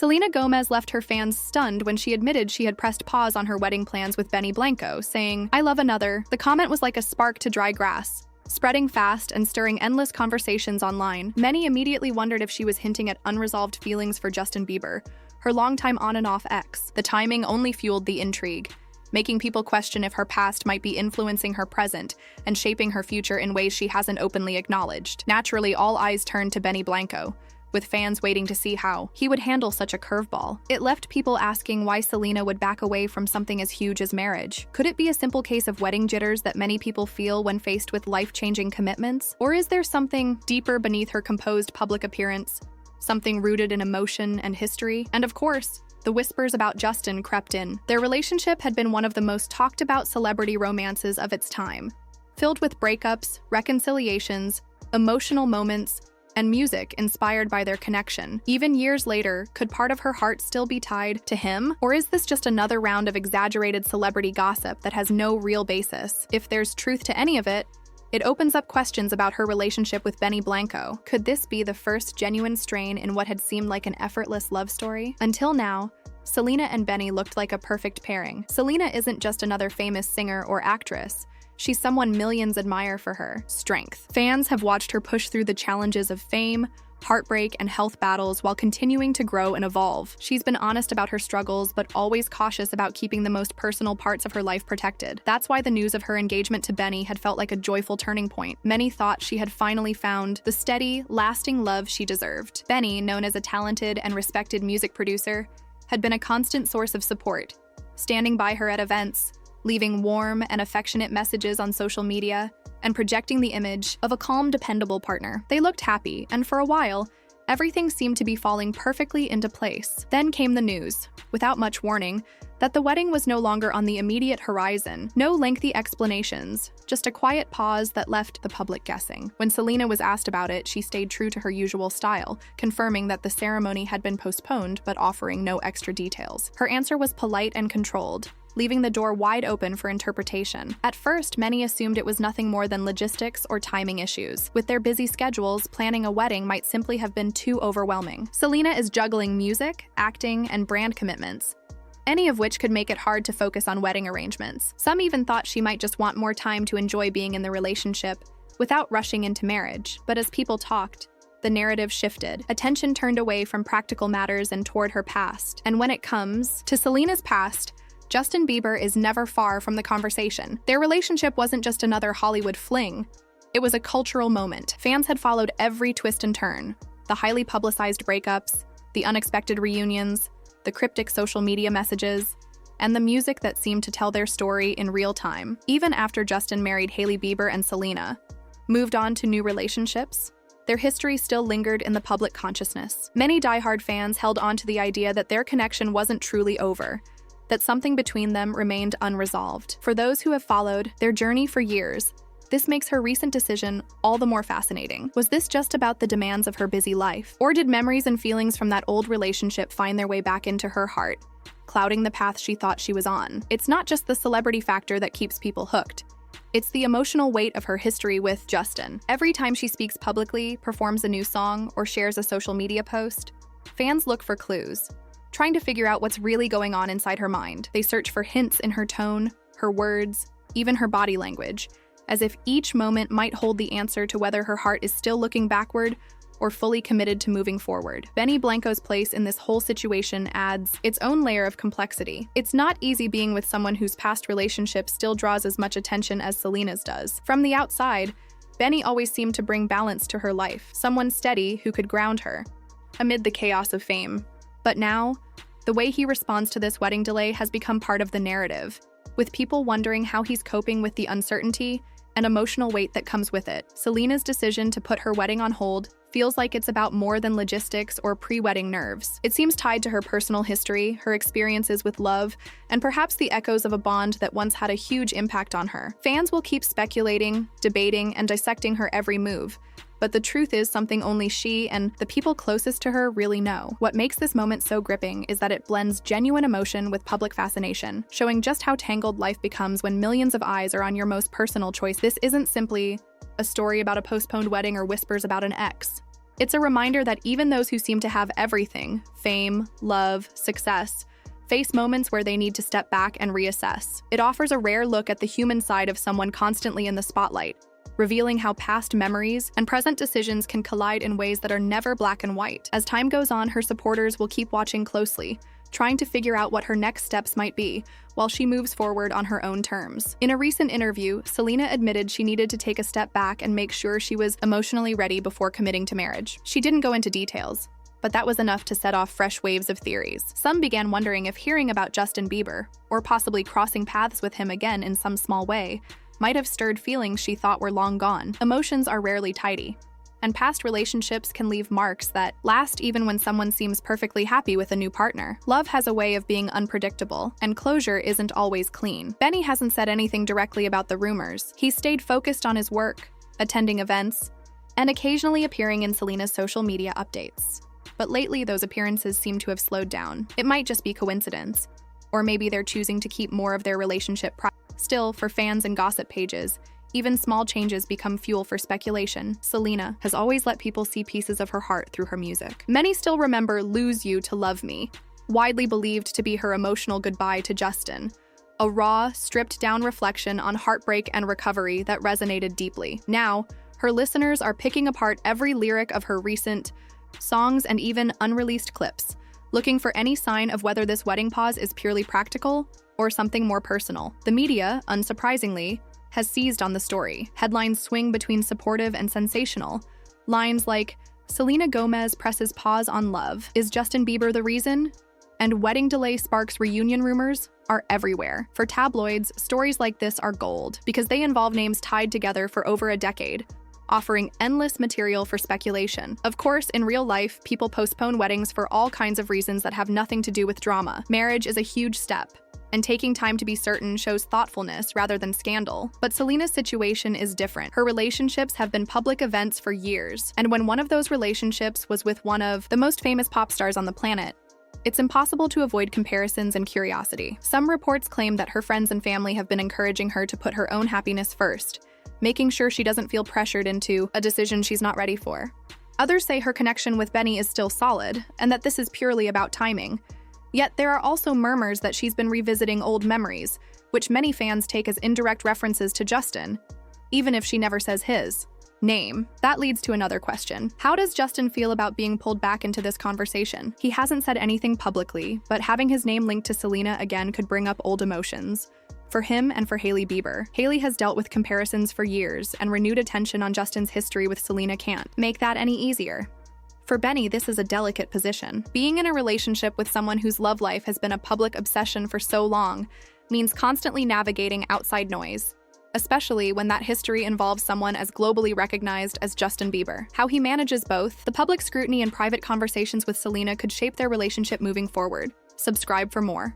Selena Gomez left her fans stunned when she admitted she had pressed pause on her wedding plans with Benny Blanco, saying, "I love another." The comment was like a spark to dry grass, spreading fast and stirring endless conversations online. Many immediately wondered if she was hinting at unresolved feelings for Justin Bieber, her longtime on-and-off ex. The timing only fueled the intrigue, making people question if her past might be influencing her present and shaping her future in ways she hasn't openly acknowledged. Naturally, all eyes turned to Benny Blanco, with fans waiting to see how he would handle such a curveball. It left people asking why Selena would back away from something as huge as marriage. Could it be a simple case of wedding jitters that many people feel when faced with life-changing commitments? Or is there something deeper beneath her composed public appearance? Something rooted in emotion and history? And of course, the whispers about Justin crept in. Their relationship had been one of the most talked about celebrity romances of its time, filled with breakups, reconciliations, emotional moments, and music inspired by their connection. Even years later, could part of her heart still be tied to him? Or is this just another round of exaggerated celebrity gossip that has no real basis? If there's truth to any of it, it opens up questions about her relationship with Benny Blanco. Could this be the first genuine strain in what had seemed like an effortless love story? Until now, Selena and Benny looked like a perfect pairing. Selena isn't just another famous singer or actress. She's someone millions admire for her strength. Fans have watched her push through the challenges of fame, heartbreak, and health battles while continuing to grow and evolve. She's been honest about her struggles, but always cautious about keeping the most personal parts of her life protected. That's why the news of her engagement to Benny had felt like a joyful turning point. Many thought she had finally found the steady, lasting love she deserved. Benny, known as a talented and respected music producer, had been a constant source of support, standing by her at events, leaving warm and affectionate messages on social media, and projecting the image of a calm, dependable partner. They looked happy, and for a while, everything seemed to be falling perfectly into place. Then came the news, without much warning, that the wedding was no longer on the immediate horizon. No lengthy explanations, just a quiet pause that left the public guessing. When Selena was asked about it, she stayed true to her usual style, confirming that the ceremony had been postponed but offering no extra details. Her answer was polite and controlled, leaving the door wide open for interpretation. At first, many assumed it was nothing more than logistics or timing issues. With their busy schedules, planning a wedding might simply have been too overwhelming. Selena is juggling music, acting, and brand commitments, any of which could make it hard to focus on wedding arrangements. Some even thought she might just want more time to enjoy being in the relationship without rushing into marriage. But as people talked, the narrative shifted. Attention turned away from practical matters and toward her past. And when it comes to Selena's past, Justin Bieber is never far from the conversation. Their relationship wasn't just another Hollywood fling. It was a cultural moment. Fans had followed every twist and turn: the highly publicized breakups, the unexpected reunions, the cryptic social media messages, and the music that seemed to tell their story in real time. Even after Justin married Hailey Bieber and Selena moved on to new relationships, their history still lingered in the public consciousness. Many diehard fans held on to the idea that their connection wasn't truly over, that something between them remained unresolved. For those who have followed their journey for years, this makes her recent decision all the more fascinating. Was this just about the demands of her busy life? Or did memories and feelings from that old relationship find their way back into her heart, clouding the path she thought she was on? It's not just the celebrity factor that keeps people hooked. It's the emotional weight of her history with Justin. Every time she speaks publicly, performs a new song, or shares a social media post, fans look for clues, trying to figure out what's really going on inside her mind. They search for hints in her tone, her words, even her body language, as if each moment might hold the answer to whether her heart is still looking backward or fully committed to moving forward. Benny Blanco's place in this whole situation adds its own layer of complexity. It's not easy being with someone whose past relationship still draws as much attention as Selena's does. From the outside, Benny always seemed to bring balance to her life, someone steady who could ground her amid the chaos of fame. But now, the way he responds to this wedding delay has become part of the narrative, with people wondering how he's coping with the uncertainty and emotional weight that comes with it. Selena's decision to put her wedding on hold feels like it's about more than logistics or pre-wedding nerves. It seems tied to her personal history, her experiences with love, and perhaps the echoes of a bond that once had a huge impact on her. Fans will keep speculating, debating, and dissecting her every move, but the truth is something only she and the people closest to her really know. What makes this moment so gripping is that it blends genuine emotion with public fascination, showing just how tangled life becomes when millions of eyes are on your most personal choice. This isn't simply a story about a postponed wedding or whispers about an ex. It's a reminder that even those who seem to have everything, fame, love, success, face moments where they need to step back and reassess. It offers a rare look at the human side of someone constantly in the spotlight, revealing how past memories and present decisions can collide in ways that are never black and white. As time goes on, her supporters will keep watching closely, trying to figure out what her next steps might be, while she moves forward on her own terms. In a recent interview, Selena admitted she needed to take a step back and make sure she was emotionally ready before committing to marriage. She didn't go into details, but that was enough to set off fresh waves of theories. Some began wondering if hearing about Justin Bieber, or possibly crossing paths with him again in some small way, might have stirred feelings she thought were long gone. Emotions are rarely tidy, and past relationships can leave marks that last even when someone seems perfectly happy with a new partner. Love has a way of being unpredictable, and closure isn't always clean. Benny hasn't said anything directly about the rumors. He stayed focused on his work, attending events, and occasionally appearing in Selena's social media updates. But lately, those appearances seem to have slowed down. It might just be coincidence, or maybe they're choosing to keep more of their relationship private. Still, for fans and gossip pages, even small changes become fuel for speculation. Selena has always let people see pieces of her heart through her music. Many still remember "Lose You to Love Me," widely believed to be her emotional goodbye to Justin, a raw, stripped-down reflection on heartbreak and recovery that resonated deeply. Now, her listeners are picking apart every lyric of her recent songs and even unreleased clips, looking for any sign of whether this wedding pause is purely practical or something more personal. The media, unsurprisingly, has seized on the story. Headlines swing between supportive and sensational. Lines like, "Selena Gomez presses pause on love. Is Justin Bieber the reason?" and "Wedding delay sparks reunion rumors" are everywhere. For tabloids, stories like this are gold because they involve names tied together for over a decade, offering endless material for speculation. Of course, in real life, people postpone weddings for all kinds of reasons that have nothing to do with drama. Marriage is a huge step, and taking time to be certain shows thoughtfulness rather than scandal. But Selena's situation is different. Her relationships have been public events for years, and when one of those relationships was with one of the most famous pop stars on the planet, it's impossible to avoid comparisons and curiosity. Some reports claim that her friends and family have been encouraging her to put her own happiness first, making sure she doesn't feel pressured into a decision she's not ready for. Others say her connection with Benny is still solid, and that this is purely about timing. Yet there are also murmurs that she's been revisiting old memories, which many fans take as indirect references to Justin, even if she never says his name. That leads to another question. How does Justin feel about being pulled back into this conversation? He hasn't said anything publicly, but having his name linked to Selena again could bring up old emotions. For him and for Hailey Bieber. Hailey has dealt with comparisons for years, and renewed attention on Justin's history with Selena can't make that any easier. For Benny, this is a delicate position. Being in a relationship with someone whose love life has been a public obsession for so long means constantly navigating outside noise, especially when that history involves someone as globally recognized as Justin Bieber. How he manages both, the public scrutiny and private conversations with Selena could shape their relationship moving forward. Subscribe for more.